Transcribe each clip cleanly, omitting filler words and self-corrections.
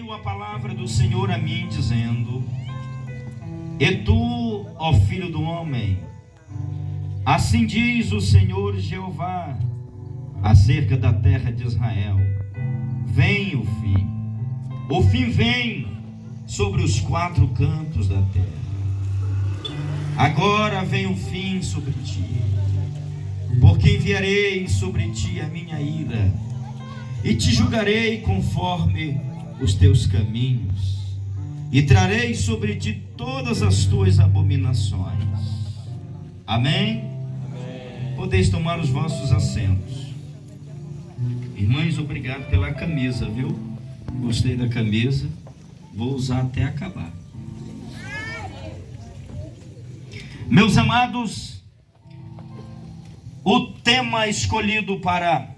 veio a palavra do Senhor a mim, dizendo: E tu, ó filho do homem, assim diz o Senhor Jeová acerca da terra de Israel: vem o fim vem sobre os quatro cantos da terra. Agora vem o fim sobre ti, porque enviarei sobre ti a minha ira, e te julgarei conforme os teus caminhos, e trarei sobre ti todas as tuas abominações. Amém? Amém. Podeis tomar os vossos assentos. Irmãs, obrigado pela camisa, viu? Gostei da camisa, vou usar até acabar. Meus amados, o tema escolhido para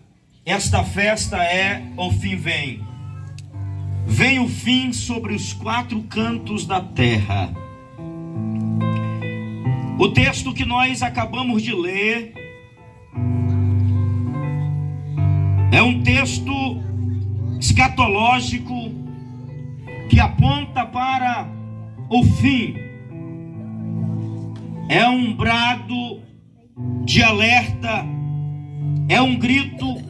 esta festa é: o fim vem. Vem o fim sobre os quatro cantos da terra. O texto que nós acabamos de ler é um texto escatológico que aponta para o fim. É um brado de alerta, é um grito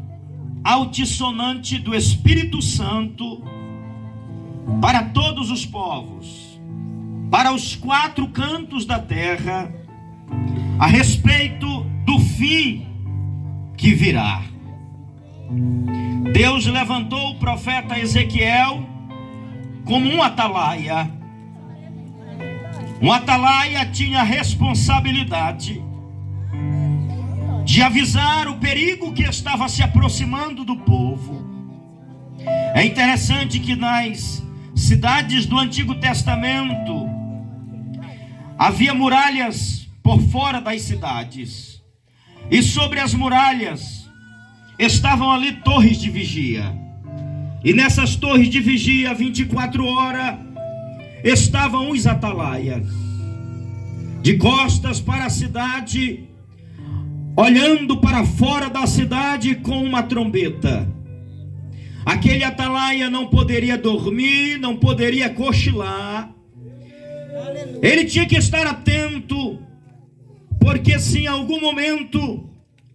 altissonante do Espírito Santo para todos os povos, para os quatro cantos da terra, a respeito do fim que virá. Deus levantou o profeta Ezequiel como um atalaia. Um atalaia tinha a responsabilidade de avisar o perigo que estava se aproximando do povo. É interessante que nas cidades do Antigo Testamento havia muralhas por fora das cidades, e sobre as muralhas estavam ali torres de vigia, e nessas torres de vigia 24 horas estavam os atalaias, de costas para a cidade, olhando para fora da cidade com uma trombeta. Aquele atalaia não poderia dormir, não poderia cochilar. Ele tinha que estar atento, porque se em algum momento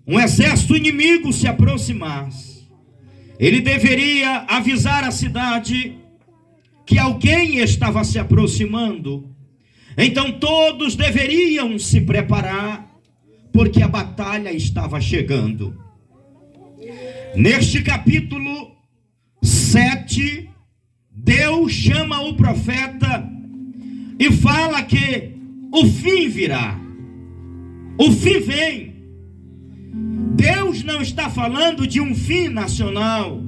um exército inimigo se aproximasse, ele deveria avisar a cidade que alguém estava se aproximando. Então todos deveriam se preparar, porque a batalha estava chegando. Neste capítulo 7, Deus chama o profeta e fala que o fim virá. O fim vem. Deus não está falando de um fim nacional.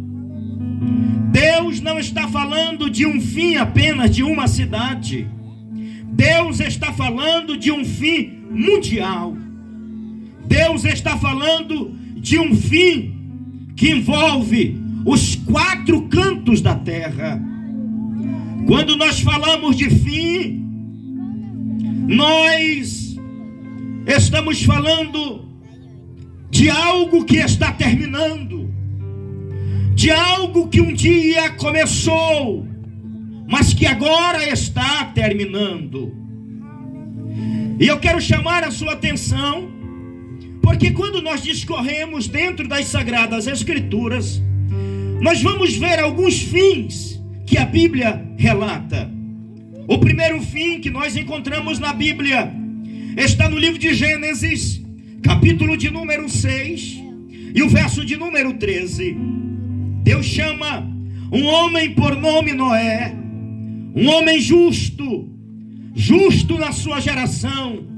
Deus não está falando de um fim apenas de uma cidade. Deus está falando de um fim mundial. Deus está falando de um fim que envolve os quatro cantos da terra. Quando nós falamos de fim, nós estamos falando de algo que está terminando, de algo que um dia começou, mas que agora está terminando. E eu quero chamar a sua atenção, porque quando nós discorremos dentro das Sagradas Escrituras, nós vamos ver alguns fins que a Bíblia relata. O primeiro fim que nós encontramos na Bíblia está no livro de Gênesis, capítulo de número 6 e o verso de número 13. Deus chama um homem por nome Noé, um homem justo, justo na sua geração.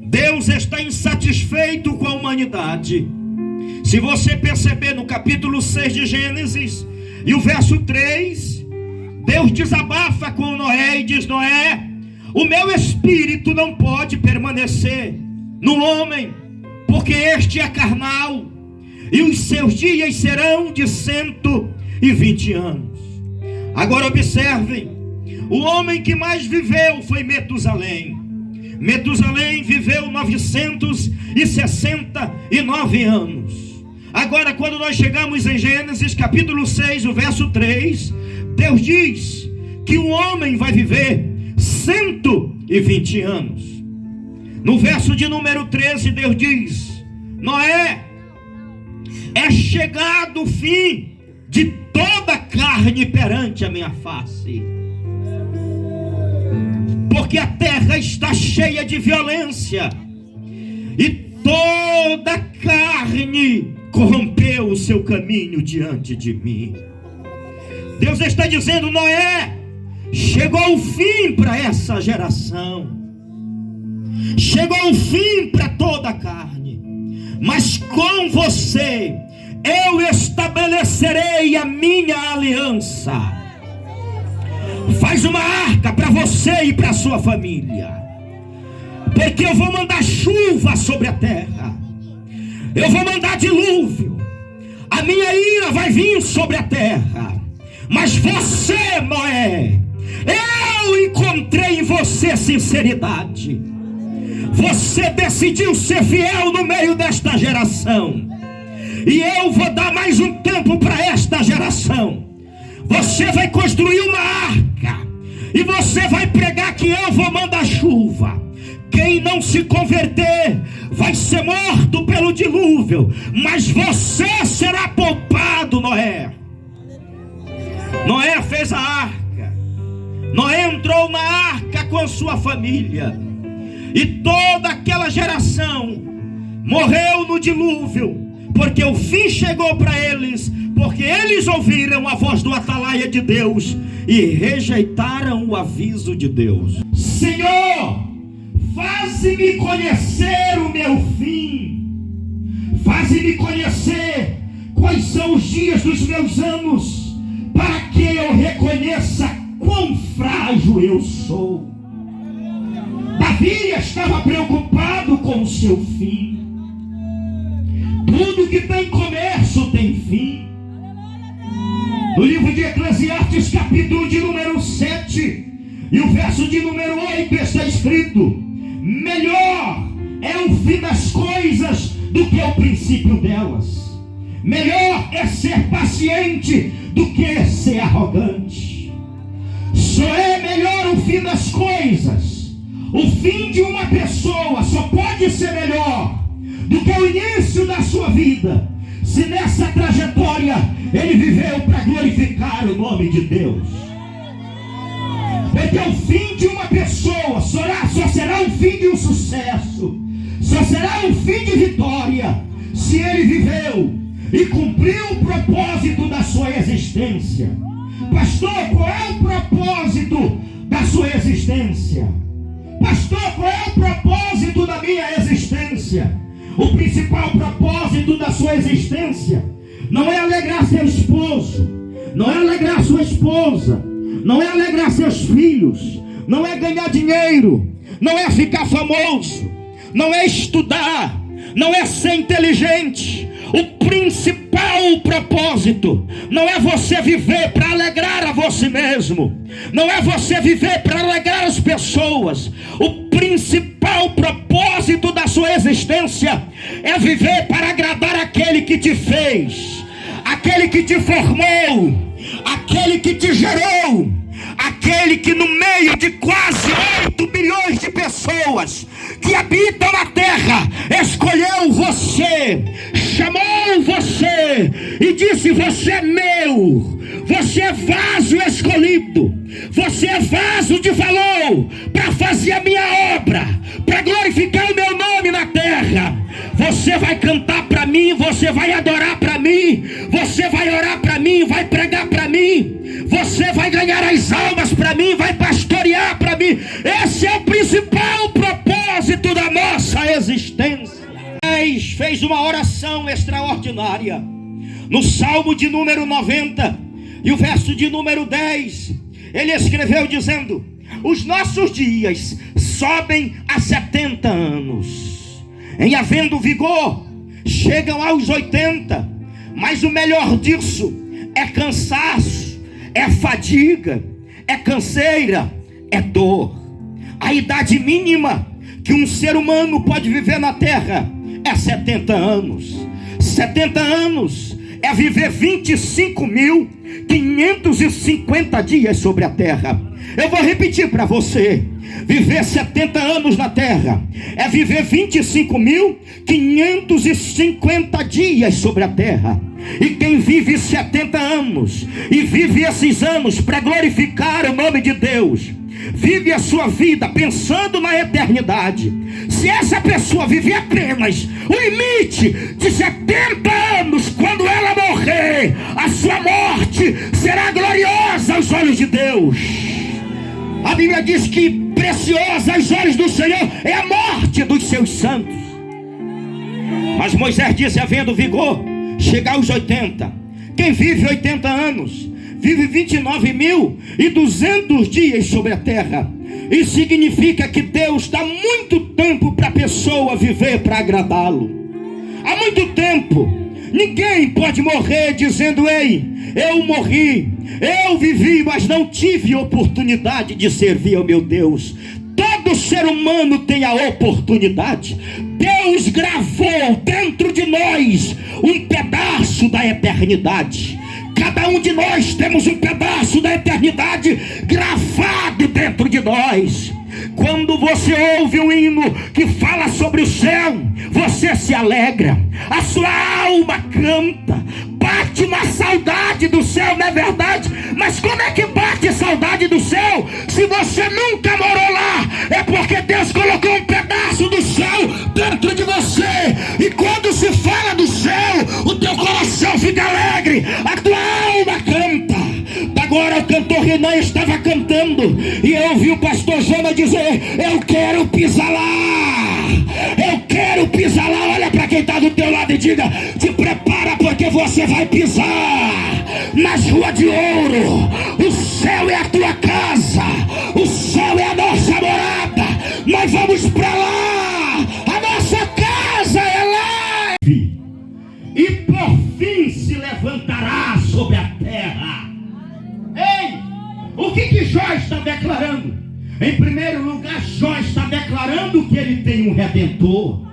Deus está insatisfeito com a humanidade. Se você perceber no capítulo 6 de Gênesis e o verso 3, Deus desabafa com Noé e diz: Noé, o meu espírito não pode permanecer no homem, porque este é carnal, e os seus dias serão de 120 anos. Agora observem, o homem que mais viveu foi Metusalém. Metusalém viveu 969 anos. Agora, quando nós chegamos em Gênesis capítulo 6, o verso 3, Deus diz que o homem vai viver 120 anos. No verso de número 13, Deus diz: Noé, é chegado o fim de toda a carne perante a minha face, porque a terra está cheia de violência, e toda a carne corrompeu o seu caminho diante de mim. Deus está dizendo: Noé, chegou o fim para essa geração, chegou o fim para toda a carne, mas com você eu estabelecerei a minha aliança. Faz uma arca para você e para a sua família, porque eu vou mandar chuva sobre a terra, eu vou mandar dilúvio, a minha ira vai vir sobre a terra. Mas você, Noé, eu encontrei em você sinceridade. Você decidiu ser fiel no meio desta geração, e eu vou dar mais um tempo para esta geração. Você vai construir uma arca, e você vai pregar que eu vou mandar chuva. Quem não se converter vai ser morto pelo dilúvio, mas você será poupado, Noé. Noé fez a arca. Noé entrou na arca com sua família, e toda aquela geração morreu no dilúvio, porque o fim chegou para eles, porque eles ouviram a voz do atalaia de Deus e rejeitaram o aviso de Deus. Senhor, faze-me conhecer o meu fim, faze-me conhecer quais são os dias dos meus anos, para que eu reconheça quão frágil eu sou. Davi estava preocupado com o seu fim. Tudo que tem começo tem fim. No livro de Eclesiastes, capítulo de número 7 e o verso de número 8, está escrito: melhor é o fim das coisas do que o princípio delas. Melhor é ser paciente do que ser arrogante. Só é melhor o fim das coisas. O fim de uma pessoa só pode ser melhor do que o início da sua vida, se nessa trajetória ele viveu para glorificar o nome de Deus. Porque o fim de uma pessoa só será o fim de um sucesso, só será o fim de vitória, se ele viveu e cumpriu o propósito da sua existência. Pastor, qual é o propósito da sua existência? Pastor, qual é o propósito da minha existência? O principal propósito da sua existência não é alegrar seu esposo, não é alegrar sua esposa, não é alegrar seus filhos, não é ganhar dinheiro, não é ficar famoso, não é estudar, não é ser inteligente. O principal propósito não é você viver para alegrar a você mesmo, não é você viver para alegrar as pessoas. O principal propósito da sua existência é viver para agradar aquele que te fez, aquele que te formou, aquele que te gerou, aquele que no meio de quase 8 bilhões de pessoas que habitam na terra, escolheu você, chamou você e disse: você é meu, você é vaso escolhido, você é vaso de valor para fazer a minha obra, para glorificar o meu nome na terra. Você vai cantar para mim, você vai adorar para mim, você vai orar para mim, vai pregar para mim, você vai ganhar as almas para mim, vai pastorear para mim. Esse é o principal propósito da nossa existência. Fez uma oração extraordinária no Salmo de número 90 e o verso de número 10. Ele escreveu dizendo: os nossos dias sobem a 70 anos, em havendo vigor chegam aos 80, mas o melhor disso é cansaço, é fadiga, é canseira, é dor. A idade mínima que um ser humano pode viver na terra é 70 anos. 70 anos é viver 25.550 dias sobre a terra. Eu vou repetir para você: viver 70 anos na terra é viver 25.550 dias sobre a terra. E quem vive 70 anos e vive esses anos para glorificar o nome de Deus, vive a sua vida pensando na eternidade. Se essa pessoa viver apenas o limite de 70 anos, quando ela morrer, a sua morte será gloriosa aos olhos de Deus. A Bíblia diz que preciosa aos olhos do Senhor é a morte dos seus santos. Mas Moisés disse: havendo vigor, chegar aos 80. Quem vive 80 anos vive 29.200 dias sobre a terra. Isso significa que Deus dá muito tempo para a pessoa viver para agradá-lo. Há muito tempo. Ninguém pode morrer dizendo: ei, eu morri, eu vivi, mas não tive oportunidade de servir ao meu Deus. Todo ser humano tem a oportunidade. Deus gravou dentro de nós um pedaço da eternidade. Cada um de nós temos um pedaço da eternidade gravado dentro de nós. Quando você ouve um hino que fala sobre o céu, você se alegra, a sua alma canta, bate uma saudade do céu, não é verdade? Mas como é que bate saudade do céu se você nunca morou lá? É porque Deus colocou um pedaço do céu dentro de você. E quando se fala do céu, o teu coração fica alegre, a tua alma canta. Agora o cantor Renan estava cantando e eu ouvi o pastor Jonas dizer: eu quero pisar lá, eu quero pisar lá. Olha para quem está do teu lado e diga: te prepara, porque você vai pisar nas ruas de ouro. O céu é a tua casa, o céu é a nossa morada. Nós vamos para lá, a nossa casa é lá. E por fim se levantará sobre a terra. Ei, o que Jó está declarando? Em primeiro lugar, Jó está declarando que ele tem um Redentor.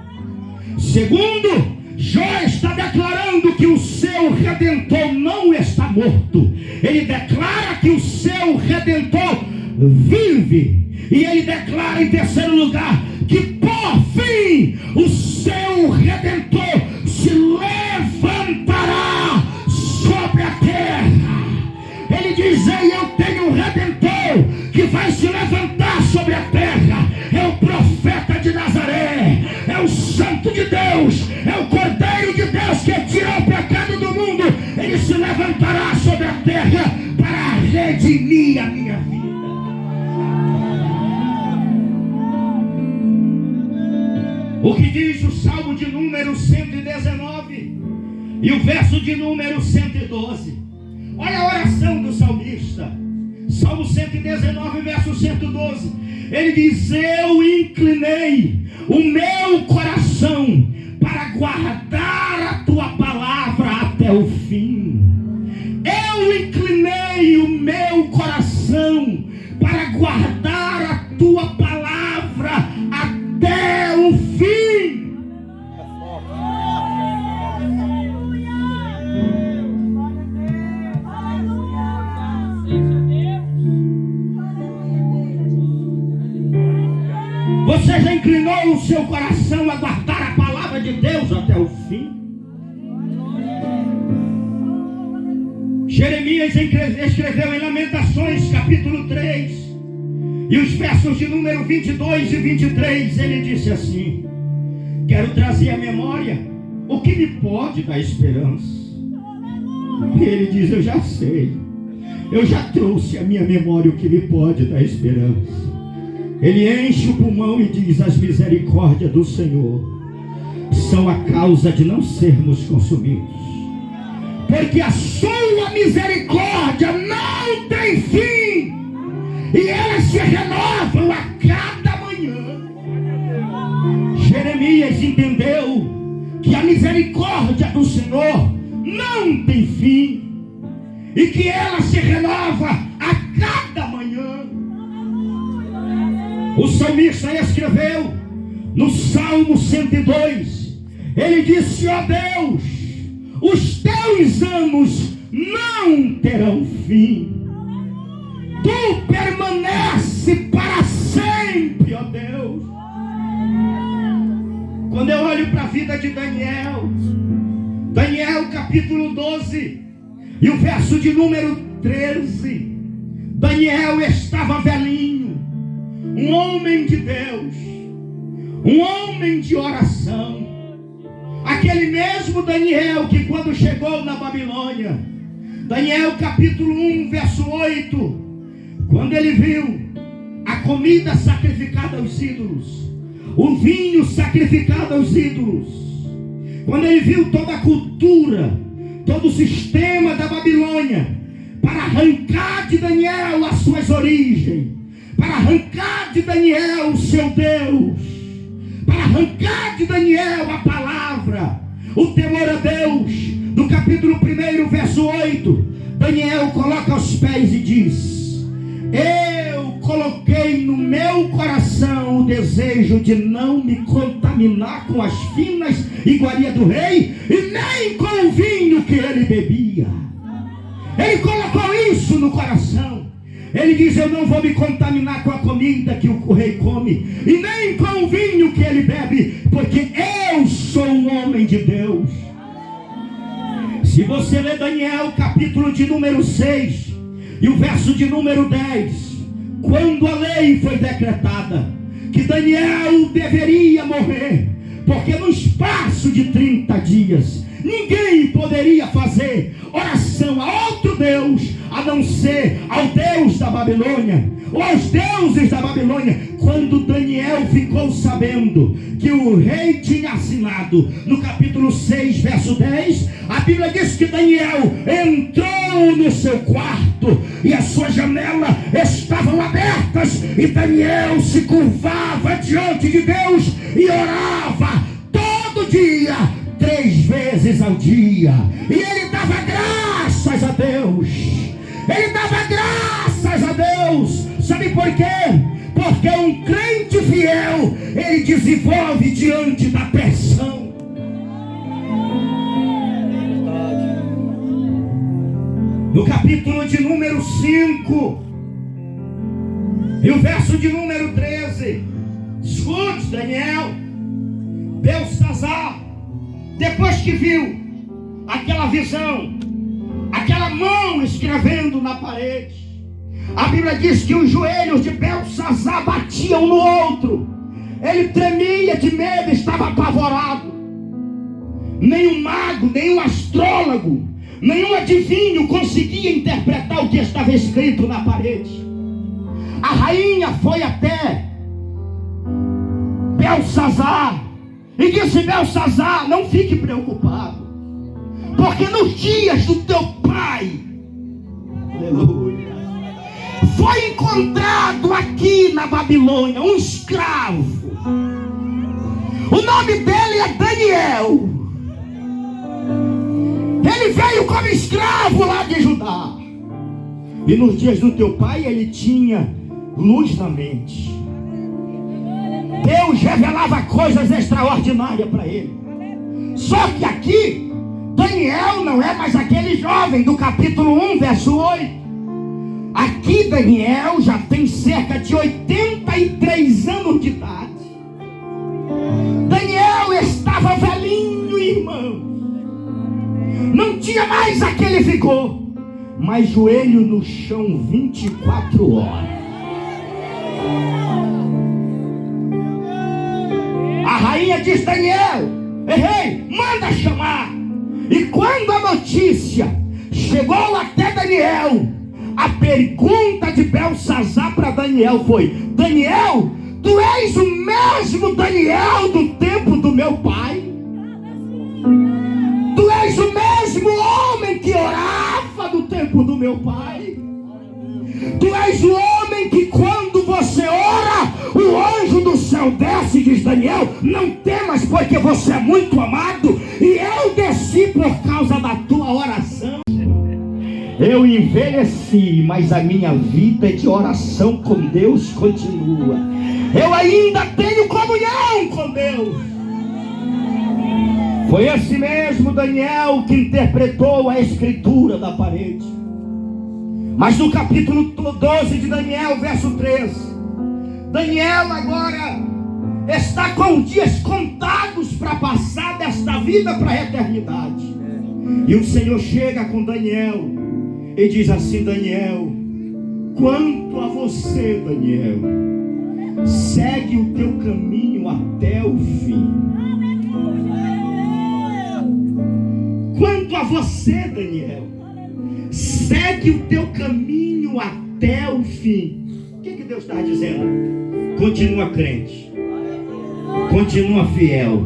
Segundo, Jó está declarando que o seu Redentor não está morto. Ele declara que o seu Redentor vive. E ele declara em terceiro lugar que por fim o seu Redentor se levantará sobre a terra. Ele diz: ei, eu tenho um Redentor que vai se levantar sobre a terra. É o profeta de Nazaré, é o santo de Deus, é o cordeiro de Deus que tira o pecado do mundo. Ele se levantará sobre a terra para redimir a minha vida. O que diz o Salmo de número 119 e o verso de número 112. Olha a oração do salmista. Salmo 119, verso 112. Ele diz: eu inclinei o meu coração para guardar a tua palavra até o fim. Eu inclinei o meu coração para guardar a tua palavra até o fim. Você já inclinou o seu coração a guardar a palavra de Deus até o fim? Jeremias escreveu em Lamentações capítulo 3 e os versos de número 22 e 23. Ele disse assim: quero trazer à memória o que me pode dar esperança. E ele diz: eu já sei, eu já trouxe à minha memória o que me pode dar esperança. Ele enche o pulmão e diz: as misericórdias do Senhor são a causa de não sermos consumidos, porque a sua misericórdia não tem fim, e elas se renovam a cada manhã. Jeremias entendeu que a misericórdia do Senhor não tem fim, e que ela se renova a cada manhã. O salmista escreveu no Salmo 102, ele disse: ó Deus, os teus anos não terão fim. Tu permanece para sempre, ó Deus. Quando eu olho para a vida de Daniel, Daniel capítulo 12 e o verso de número 13, Daniel estava velhinho, um homem de Deus, um homem de oração, aquele mesmo Daniel que quando chegou na Babilônia, Daniel capítulo 1 verso 8, quando ele viu a comida sacrificada aos ídolos, o vinho sacrificado aos ídolos, quando ele viu toda a cultura, todo o sistema da Babilônia, para arrancar de Daniel as suas origens, para arrancar de Daniel o seu Deus, para arrancar de Daniel a palavra, o temor a Deus, do capítulo 1, verso 8, Daniel coloca aos pés e diz: eu coloquei no meu coração o desejo de não me contaminar com as finas iguarias do rei e nem com o vinho que ele bebia. Ele colocou isso no coração. Ele diz: eu não vou me contaminar com a comida que o rei come e nem com o vinho que ele bebe, porque eu sou um homem de Deus. Se você ler Daniel capítulo de número 6 e o verso de número 10, quando a lei foi decretada que Daniel deveria morrer, porque no espaço de 30 dias ninguém poderia fazer oração a outro Deus a não ser ao Deus da Babilônia, ou aos deuses da Babilônia. Quando Daniel ficou sabendo que o rei tinha assinado, no capítulo 6, verso 10, a Bíblia diz que Daniel entrou no seu quarto e as suas janelas estavam abertas, e Daniel se curvava diante de Deus e orava todo dia, 3 vezes ao dia, e ele dava graças a Deus. Ele dava graças a Deus. Sabe por quê? Porque um crente fiel, ele desenvolve diante da pressão. No capítulo de número 5 e o verso de número 13, escute, Daniel. Beltsazar, depois que viu aquela visão, aquela mão escrevendo na parede, a Bíblia diz que os joelhos de Beltsazar batiam um no outro. Ele tremia de medo, estava apavorado. Nenhum mago, nenhum astrólogo, nenhum adivinho conseguia interpretar o que estava escrito na parede. A rainha foi até Beltsazar e disse: Beltsazar, não fique preocupado, porque nos dias do teu pai, aleluia, foi encontrado aqui na Babilônia um escravo. O nome dele é Daniel. Ele veio como escravo lá de Judá, e nos dias do teu pai ele tinha luz na mente. Deus revelava coisas extraordinárias para ele. Só que aqui Daniel não é mais aquele jovem do capítulo 1, verso 8. Aqui Daniel já tem cerca de 83 anos de idade. Daniel estava velhinho, irmão. Não tinha mais aquele vigor, mas joelho no chão 24 horas. A rainha diz: Daniel, rei, manda chamar. E quando a notícia chegou até Daniel, a pergunta de Beltsazar para Daniel foi: Daniel, tu és o mesmo Daniel do tempo do meu pai? Tu és o mesmo homem que orava do tempo do meu pai? Tu és o homem que quando você ora, o anjo do céu desce e diz: Daniel, não temas, porque você é muito amado, e eu desci por causa da tua oração. Eu envelheci, mas a minha vida de oração com Deus continua. Eu ainda tenho comunhão com Deus. Foi esse mesmo Daniel que interpretou a escritura da parede. Mas no capítulo 12 de Daniel, verso 13, Daniel agora está com dias contados para passar desta vida para a eternidade. E o Senhor chega com Daniel e diz assim: Daniel, quanto a você, Daniel, segue o teu caminho até o fim. Quanto a você, Daniel, segue o teu caminho até o fim. O que Deus está dizendo? Continua crente, continua fiel,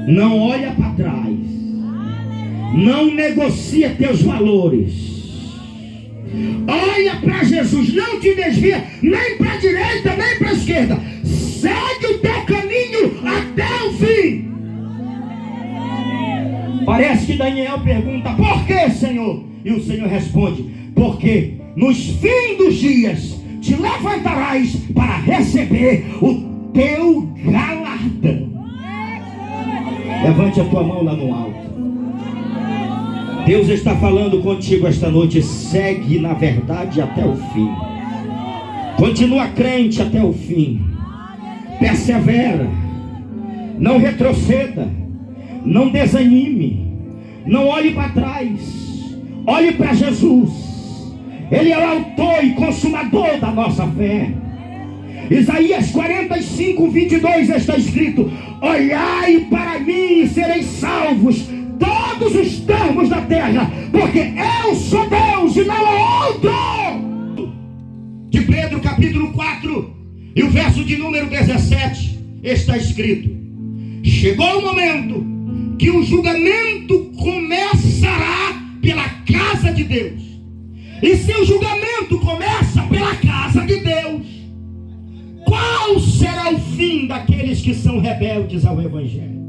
não olha para trás, não negocia teus valores. Olha para Jesus, não te desvia nem para a direita nem para a esquerda. Segue o teu caminho até o fim. Parece que Daniel pergunta: por que, Senhor? E o Senhor responde: porque nos fins dos dias te levantarás para receber o teu galardão. Levante a tua mão lá no alto. Deus está falando contigo esta noite. Segue na verdade até o fim. Continua crente até o fim. Persevera. Não retroceda. Não desanime. Não olhe para trás. Olhe para Jesus. Ele é o autor e consumador da nossa fé. Isaías 45, 22 está escrito: olhai para mim e sereis salvos, todos os termos da terra, porque eu sou Deus e não há outro. De Pedro capítulo 4 e o verso de número 17 está escrito: chegou o momento que o julgamento começará pela casa de Deus. E se o julgamento começa pela casa de Deus, qual será o fim daqueles que são rebeldes ao Evangelho?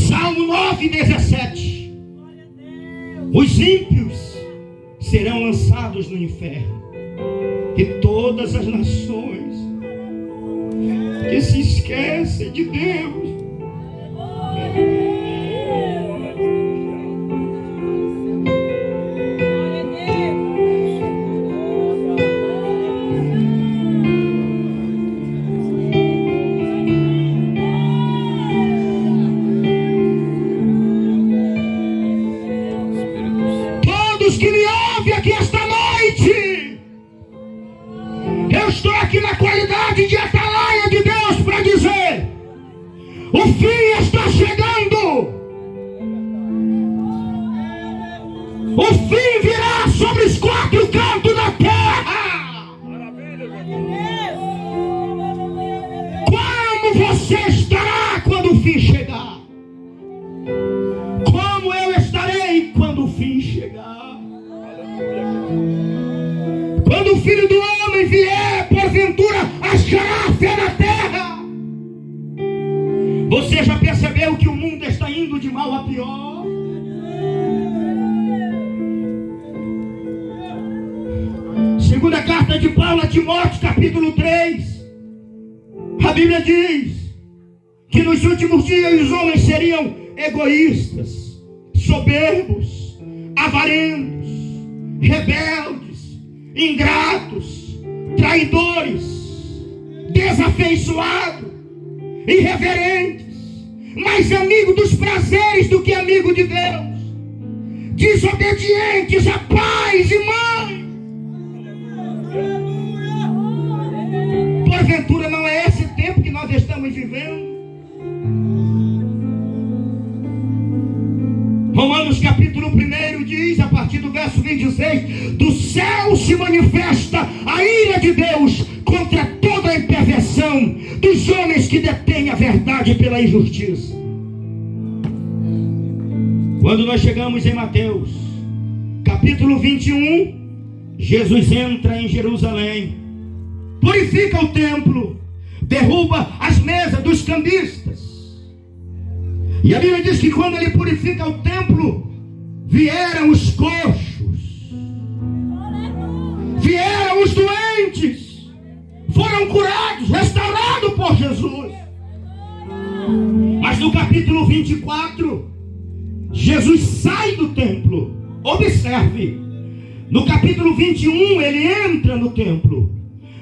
Salmo 9, 17. Os ímpios serão lançados no inferno, e todas as nações que se esquecem de Deus que me ouve aqui esta noite, eu estou aqui na qualidade de atalaia de Deus para dizer: o fim está chegando. O fim virá sobre os quatro cantos da terra. Como você estará quando o fim chegar? Como eu estarei quando o fim chegar? Quando o Filho do Homem vier, porventura achará fé na terra? Você já percebeu que o mundo está indo de mal a pior? Segunda carta de Paulo a Timóteo, capítulo 3, a Bíblia diz que nos últimos dias os homens seriam egoístas, soberbos, avarentos, rebeldes, ingratos, traidores, desafeiçoados, irreverentes, mais amigo dos prazeres do que amigo de Deus, desobedientes a pais e mães. Porventura não é esse tempo que nós estamos vivendo? Romanos capítulo 1 diz, a partir do verso 26, do céu se manifesta a ira de Deus contra toda a imperversão dos homens que detêm a verdade pela injustiça. Quando nós chegamos em Mateus capítulo 21, Jesus entra em Jerusalém, purifica o templo, derruba as mesas dos cambistas. E a Bíblia diz que quando ele purifica o templo, vieram os coxos, vieram os doentes, foram foram curados, restaurados por Jesus. Mas no capítulo 24, Jesus sai do templo. Observe, no capítulo 21 ele entra no templo.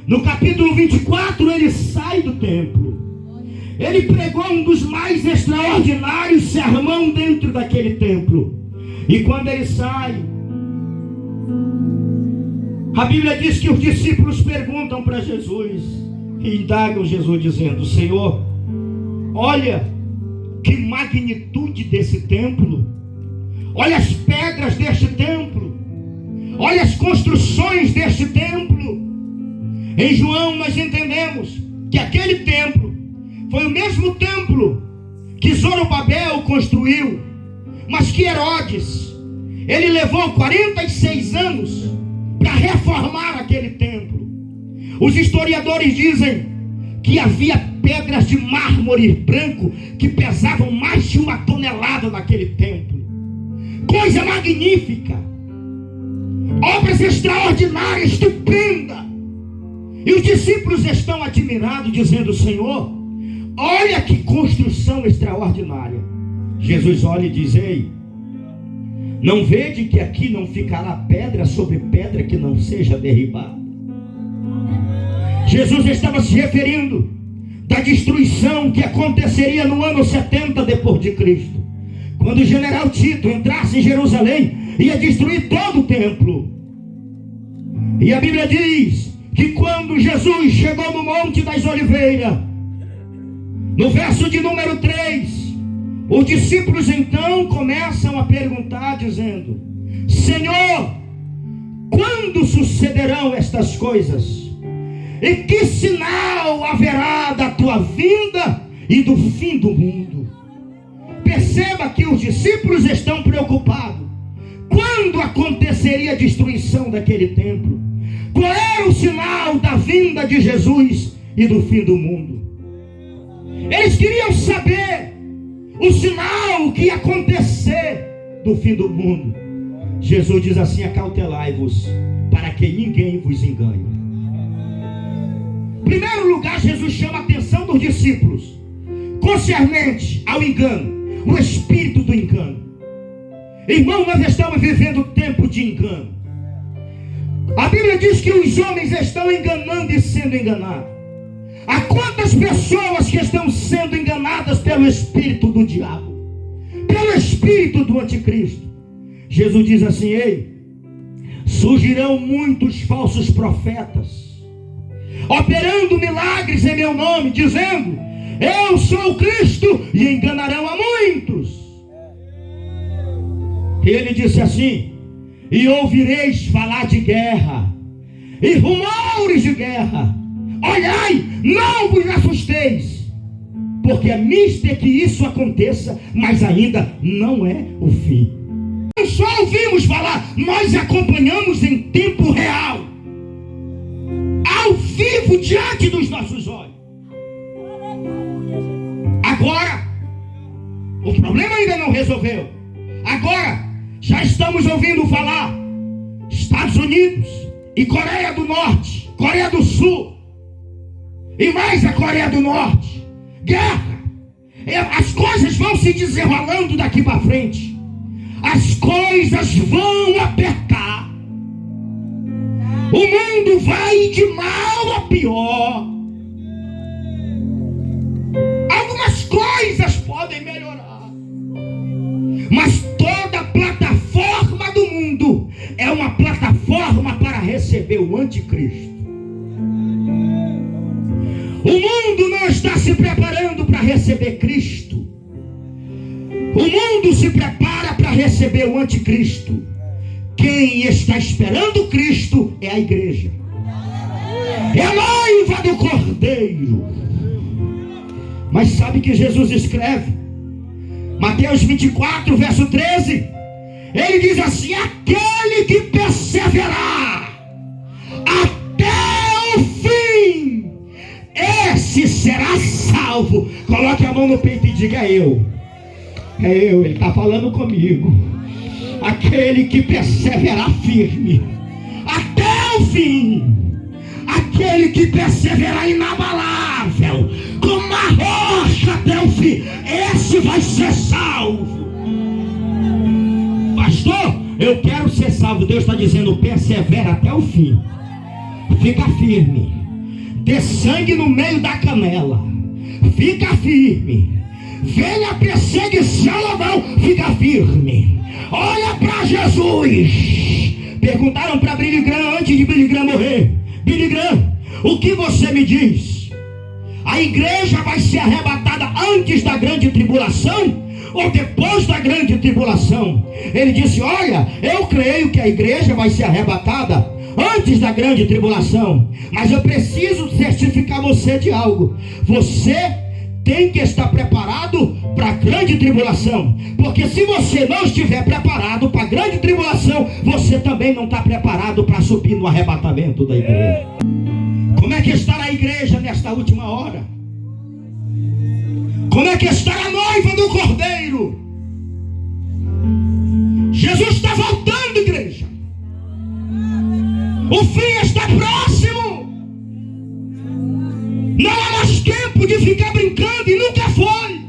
No capítulo 24 ele sai do templo. Ele pregou um dos mais extraordinários sermão dentro daquele templo. E quando ele sai, a Bíblia diz que os discípulos perguntam para Jesus e indagam Jesus dizendo: Senhor, olha que magnitude desse templo, olha as pedras deste templo, olha as construções deste templo. Em João nós entendemos que aquele templo foi o mesmo templo que Zorobabel construiu, mas que Herodes, ele levou 46 anos para reformar aquele templo. Os historiadores dizem que havia pedras de mármore branco que pesavam mais de 1 tonelada naquele templo. Coisa magnífica, obras extraordinárias, estupenda. E os discípulos estão admirados, dizendo: Senhor, olha que construção extraordinária. Jesus olha e diz: ei, não vede que aqui não ficará pedra sobre pedra que não seja derribada? Jesus estava se referindo da destruição que aconteceria no ano 70 depois de Cristo, quando o general Tito entrasse em Jerusalém, ia destruir todo o templo. E a Bíblia diz que quando Jesus chegou no Monte das Oliveiras, no verso de número 3, os discípulos então começam a perguntar, dizendo: Senhor, quando sucederão estas coisas? E que sinal haverá da tua vinda e do fim do mundo? Perceba que os discípulos estão preocupados. Quando aconteceria a destruição daquele templo? Qual era o sinal da vinda de Jesus e do fim do mundo? Eles queriam saber o sinal que ia acontecer do fim do mundo. Jesus diz assim: acautelai-vos, para que ninguém vos engane. Em primeiro lugar, Jesus chama a atenção dos discípulos concernente ao engano, o espírito do engano. Irmão, nós estamos vivendo tempo de engano. A Bíblia diz que os homens estão enganando e sendo enganados. Há quantas pessoas que estão sendo enganadas pelo espírito do diabo, pelo espírito do anticristo? Jesus diz assim: ei, surgirão muitos falsos profetas, operando milagres em meu nome, dizendo: eu sou o Cristo, e enganarão a muitos. Ele disse assim: e ouvireis falar de guerra e rumores de guerra. Olhai, não vos assusteis, porque é mister que isso aconteça, mas ainda não é o fim. Não só ouvimos falar, nós acompanhamos em tempo real, ao vivo, diante dos nossos olhos. Agora, o problema ainda não resolveu. Agora, já estamos ouvindo falar Estados Unidos e Coreia do Norte, Coreia do Sul, e mais a Coreia do Norte, guerra. As coisas vão se desenrolando daqui para frente. As coisas vão apertar. O mundo vai de mal a pior. Algumas coisas podem melhorar, mas toda plataforma do mundo é uma plataforma para receber o anticristo. O mundo não está se preparando para receber Cristo. O mundo se prepara para receber o anticristo. Quem está esperando Cristo é a igreja, é a noiva do Cordeiro. Mas sabe que Jesus escreve, Mateus 24, verso 13, ele diz assim: aquele que perseverar até o fim, esse será salvo. Coloque a mão no peito e diga: é eu, ele está falando comigo. Aquele que perseverar firme até o fim, aquele que persevera inabalável, como uma rocha até o fim, esse vai ser salvo. Pastor, eu quero ser salvo. Deus está dizendo: persevera até o fim, fica firme, dê sangue no meio da canela, fica firme. Venha a perseguição ou não, fica firme. Olha para Jesus. Perguntaram para Billy Graham antes de Billy Graham morrer: Billy Graham, o que você me diz? A igreja vai ser arrebatada antes da grande tribulação ou depois da grande tribulação? Ele disse: olha, eu creio que a igreja vai ser arrebatada antes da grande tribulação, mas eu preciso certificar você de algo. Você tem que estar preparado para a grande tribulação, porque se você não estiver preparado para a grande tribulação, você também não está preparado para subir no arrebatamento da igreja. Como é que está a igreja nesta última hora? Como é que está a noiva do Cordeiro? Jesus está voltando, igreja. O fim está próximo. Não há mais tempo de ficar brincando, e nunca foi.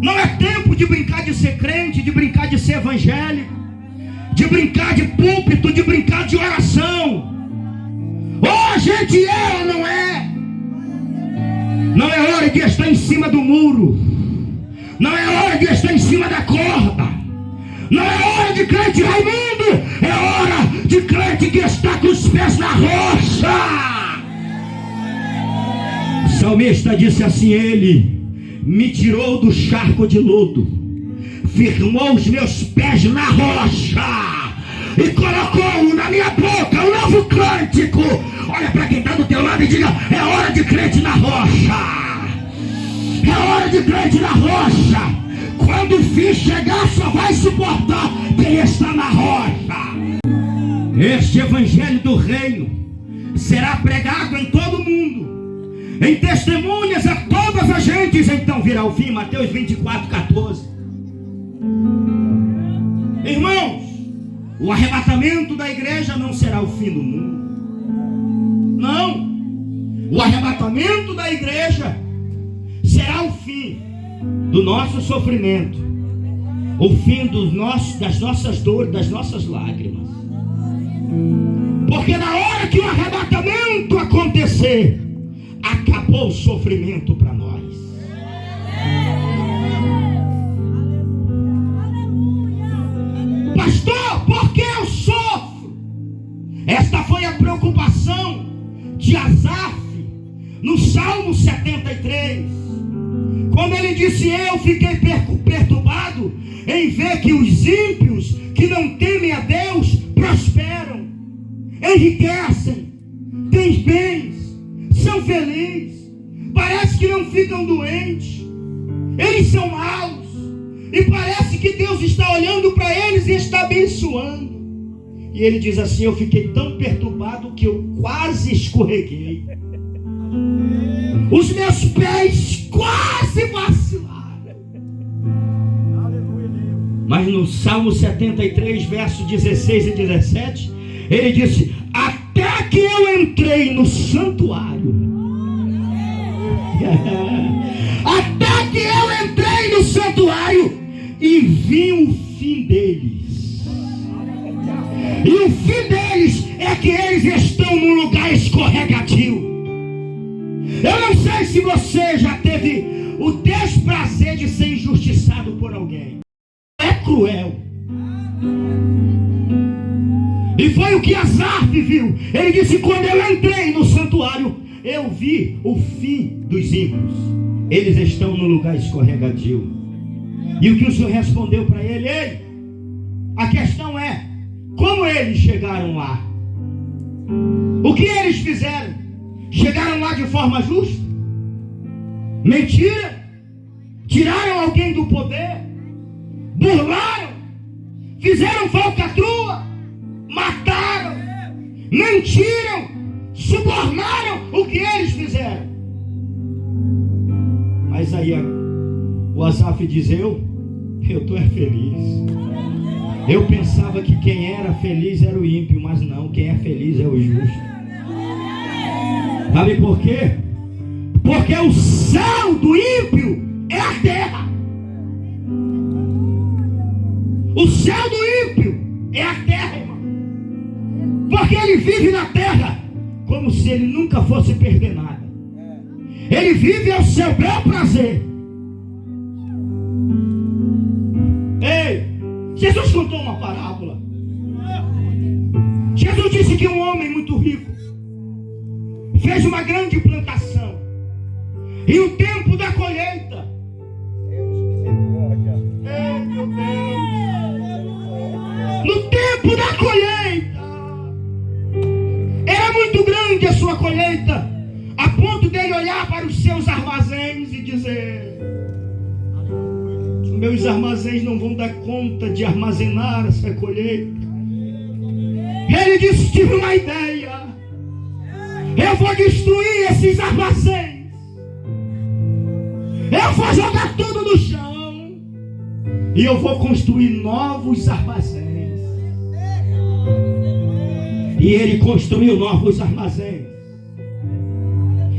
Não é tempo de brincar de ser crente, de brincar de ser evangélico, de brincar de púlpito, de brincar de oração. Ou a gente é ou não é. Não é hora de estar em cima do muro. Não é hora de estar em cima da corda. Não é hora de crente Raimundo. É hora de crente que está com os pés na rocha. O salmista disse assim: ele me tirou do charco de lodo, firmou os meus pés na rocha e colocou na minha boca um novo cântico. Olha para quem está do teu lado e diga: é hora de crente na rocha. É hora de crente na rocha. Quando o fim chegar, só vai suportar quem está na rocha. Este evangelho do reino será pregado em todo o mundo, em testemunhas a todas as gentes, então virá o fim. Mateus 24:14. Irmãos, o arrebatamento da igreja não será o fim do mundo. Não. O arrebatamento da igreja será o fim do nosso sofrimento, o fim das nossas dores, das nossas lágrimas. Porque na hora que o arrebatamento acontecer, acabou o sofrimento para nós. Pastor, por que eu sofro? Esta foi a preocupação de Asaf no Salmo 73, quando ele disse: eu fiquei perturbado em ver que os ímpios que não temem a Deus prosperam, enriquecem, têm bens, são felizes, parece que não ficam doentes, eles são maus, e parece que Deus está olhando para eles e está abençoando. E ele diz assim: eu fiquei tão perturbado que eu quase escorreguei, os meus pés quase vacilaram. Mas no Salmo 73, versos 16 e 17, ele disse: até que eu entrei no santuário, até que eu entrei no santuário e vi o fim deles. E o fim deles é que eles estão num lugar escorregadio. Eu não sei se você já teve o desprazer de ser injustiçado por alguém. É cruel. E foi o que Asaf viu. Ele disse: quando eu entrei no santuário, eu vi o fim dos ímpios. Eles estão no lugar escorregadio. E o que o Senhor respondeu para ele? Ei, a questão é: como eles chegaram lá? O que eles fizeram? Chegaram lá de forma justa? Mentiram? Tiraram alguém do poder? Burlaram? Fizeram falcatrua? Mataram? Mentiram? Subornaram? O que eles fizeram? Mas aí o Asaf diz: eu estou feliz. Eu pensava que quem era feliz era o ímpio, mas não, quem é feliz é o justo. Sabe por quê? Porque o céu do ímpio é a terra. O céu do ímpio é a terra, irmão. Porque ele vive na terra como se ele nunca fosse perder nada. Ele vive ao seu bel prazer. Ei, Jesus contou uma parábola. Jesus disse que um homem muito rico fez uma grande plantação. E o tempo da colheita, meu Deus, no tempo da colheita, era muito grande a sua colheita, a ponto dele olhar para os seus armazéns e dizer: meus armazéns não vão dar conta de armazenar essa colheita. Ele disse: tive uma ideia, eu vou destruir esses armazéns, eu vou jogar tudo no chão e eu vou construir novos armazéns. E ele construiu novos armazéns.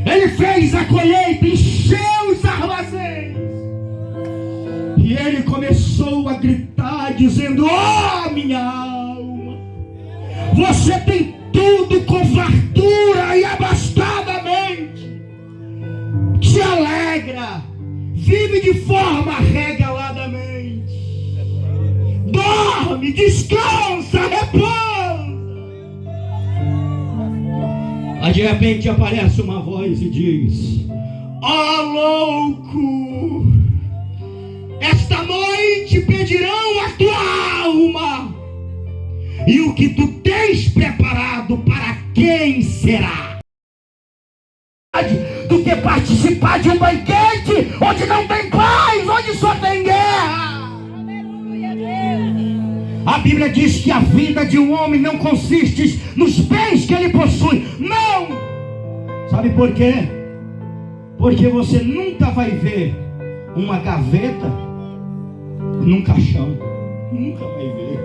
Ele fez a colheita, encheu os armazéns. E ele começou a gritar, dizendo: oh, minha alma, você tem tudo com fartura e abastadamente. Se alegra, vive de forma regaladamente. Dorme, descansa, repousa. Aí de repente aparece uma voz e diz: ó louco, esta noite pedirão a tua alma, e o que tu tens preparado para quem será? Do que participar de um banquete onde não tem paz, onde só tem guerra. A Bíblia diz que a vida de um homem não consiste nos bens que ele possui. Não! Sabe por quê? Porque você nunca vai ver uma gaveta num caixão. Nunca vai ver.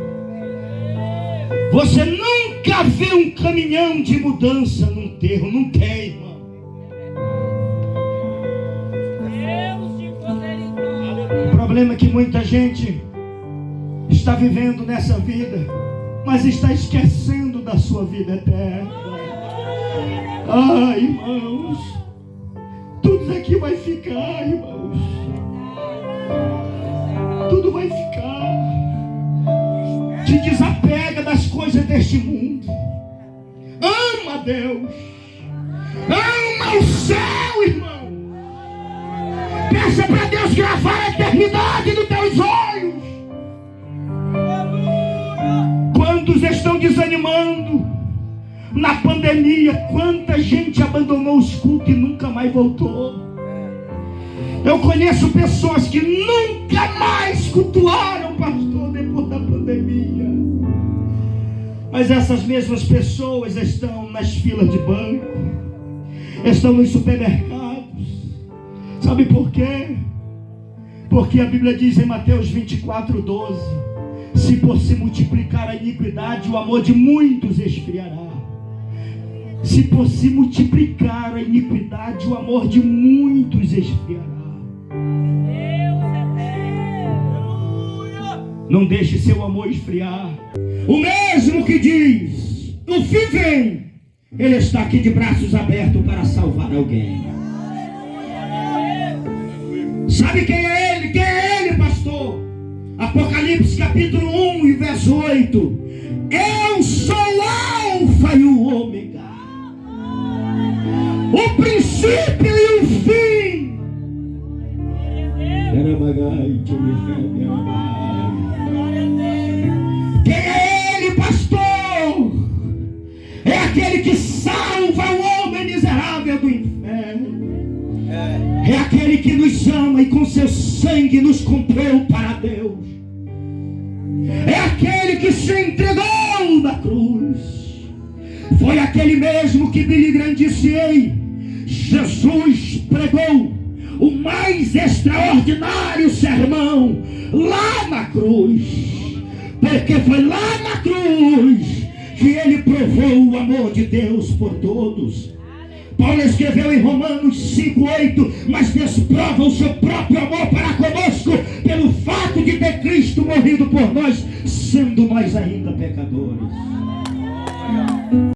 Você nunca vê um caminhão de mudança num terro. Não tem, irmão. O problema é que muita gente está vivendo nessa vida, mas está esquecendo da sua vida eterna. Ai, irmãos, tudo isso aqui vai ficar, irmãos. Tudo vai ficar. Te desapega das coisas deste mundo. Ama Deus. Ama o céu, irmão. Peça para Deus gravar a eternidade nos teus olhos. Quantos estão desanimando na pandemia? Quanta gente abandonou os cultos e nunca mais voltou. Eu conheço pessoas que nunca mais cultuaram, pastor, depois da pandemia. Mas essas mesmas pessoas estão nas filas de banco, estão nos supermercados. Sabe por quê? Porque a Bíblia diz em Mateus 24:12: se por se multiplicar a iniquidade, o amor de muitos esfriará. Se por se multiplicar a iniquidade, o amor de muitos esfriará. Não deixe seu amor esfriar. O mesmo que diz: o fim vem, ele está aqui de braços abertos para salvar alguém. Sabe quem é ele? Quem é ele, pastor? Apocalipse capítulo 1 e verso 8: eu sou o Alfa e o Ômega, o princípio e o fim. Quem é ele, pastor? É aquele que salva o homem miserável do inferno. É aquele que nos ama e com seu sangue nos comprou para Deus. É aquele que se entregou na cruz. Foi aquele mesmo que Billy Graham disse: ei, Jesus pregou o mais extraordinário sermão lá na cruz, porque foi lá na cruz que ele provou o amor de Deus por todos. Paulo escreveu em Romanos 5:8: mas desprova o seu próprio amor para conosco, pelo fato de ter Cristo morrido por nós, sendo nós ainda pecadores.